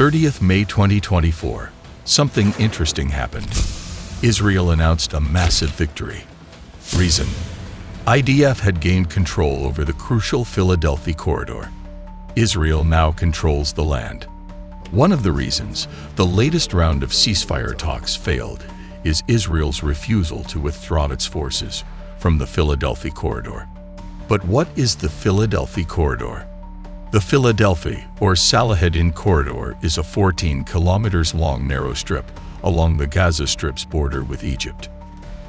30th May 2024, something interesting happened. Israel announced a massive victory. Reason: IDF had gained control over the crucial Philadelphi Corridor. Israel now controls the land. One of the reasons the latest round of ceasefire talks failed is Israel's refusal to withdraw its forces from the Philadelphi Corridor. But what is the Philadelphi Corridor? The Philadelphi, or Salahuddin Corridor, is a 14 kilometers long narrow strip along the Gaza Strip's border with Egypt.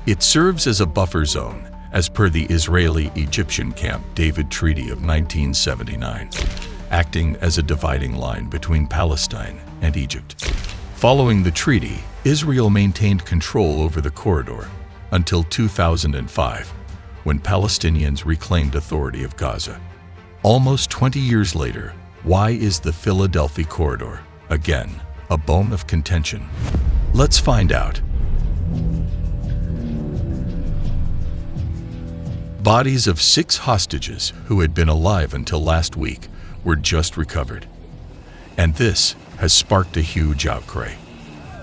It serves as a buffer zone, as per the Israeli-Egyptian Camp David Treaty of 1979, acting as a dividing line between Palestine and Egypt. Following the treaty, Israel maintained control over the corridor until 2005, when Palestinians reclaimed authority of Gaza. Almost 20 years later, why is the Philadelphi Corridor, again, a bone of contention? Let's find out. Bodies of 6 hostages who had been alive until last week were just recovered. And this has sparked a huge outcry.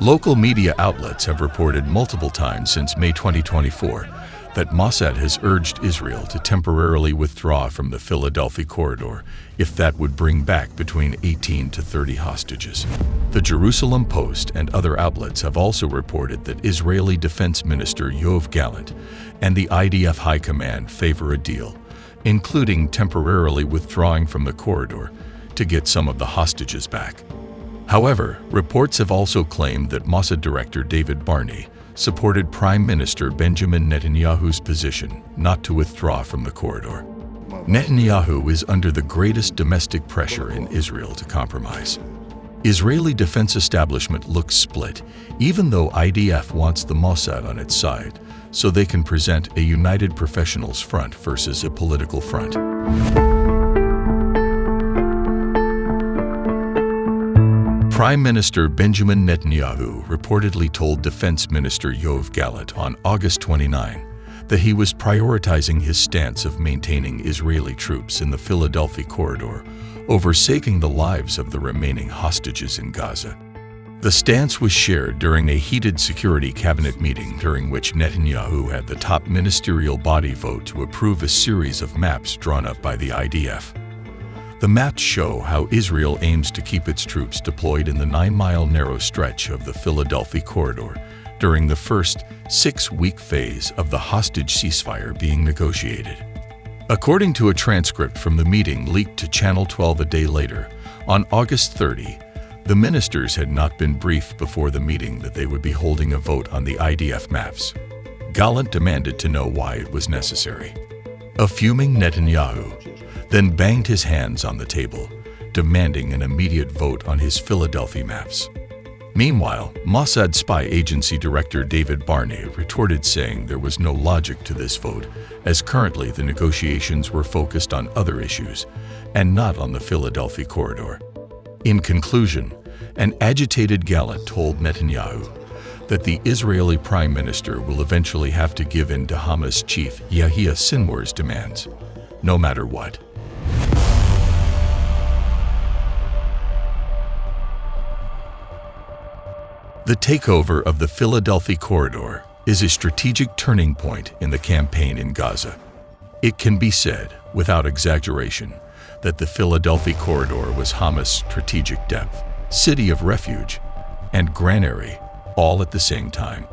Local media outlets have reported multiple times since May 2024 that Mossad has urged Israel to temporarily withdraw from the Philadelphi Corridor if that would bring back between 18 to 30 hostages. The Jerusalem Post and other outlets have also reported that Israeli Defense Minister Yoav Gallant and the IDF High Command favor a deal, including temporarily withdrawing from the corridor to get some of the hostages back. However, reports have also claimed that Mossad Director David Barney supported Prime Minister Benjamin Netanyahu's position not to withdraw from the corridor. Netanyahu is under the greatest domestic pressure in Israel to compromise. Israeli defense establishment looks split, even though IDF wants the Mossad on its side, so they can present a united professionals front versus a political front. Prime Minister Benjamin Netanyahu reportedly told Defense Minister Yoav Gallant on August 29 that he was prioritizing his stance of maintaining Israeli troops in the Philadelphi Corridor over saving the lives of the remaining hostages in Gaza. The stance was shared during a heated security cabinet meeting during which Netanyahu had the top ministerial body vote to approve a series of maps drawn up by the IDF. The maps show how Israel aims to keep its troops deployed in the 9-mile narrow stretch of the Philadelphi Corridor during the first 6-week phase of the hostage ceasefire being negotiated. According to a transcript from the meeting leaked to Channel 12 a day later, on August 30, the ministers had not been briefed before the meeting that they would be holding a vote on the IDF maps. Gallant demanded to know why it was necessary. A fuming Netanyahu then banged his hands on the table, demanding an immediate vote on his Philadelphia maps. Meanwhile, Mossad spy agency director David Barney retorted, saying there was no logic to this vote, as currently the negotiations were focused on other issues and not on the Philadelphia Corridor. In conclusion, an agitated Gallant told Netanyahu that the Israeli Prime Minister will eventually have to give in to Hamas Chief Yahya Sinwar's demands, no matter what. The takeover of the Philadelphi Corridor is a strategic turning point in the campaign in Gaza. It can be said, without exaggeration, that the Philadelphi Corridor was Hamas' strategic depth, city of refuge, and granary, all at the same time.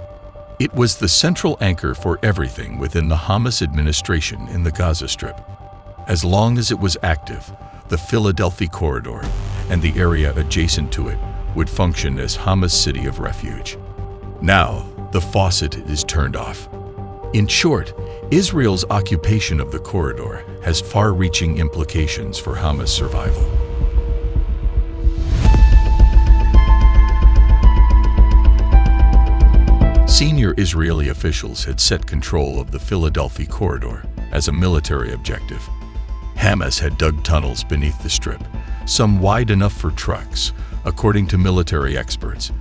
It was the central anchor for everything within the Hamas administration in the Gaza Strip. As long as it was active, the Philadelphi Corridor and the area adjacent to it would function as Hamas' city of refuge. Now, the faucet is turned off. In short, Israel's occupation of the corridor has far-reaching implications for Hamas' survival. Senior Israeli officials had set control of the Philadelphi Corridor as a military objective. Hamas had dug tunnels beneath the strip, some wide enough for trucks, according to military experts,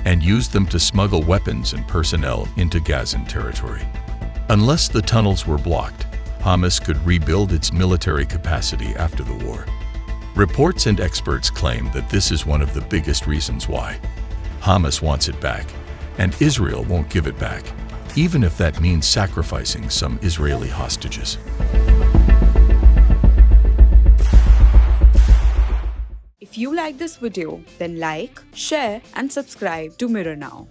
and used them to smuggle weapons and personnel into Gazan territory. Unless the tunnels were blocked, Hamas could rebuild its military capacity after the war. Reports and experts claim that this is one of the biggest reasons why Hamas wants it back, and Israel won't give it back, even if that means sacrificing some Israeli hostages. If you like this video, then like, share and subscribe to Mirror Now.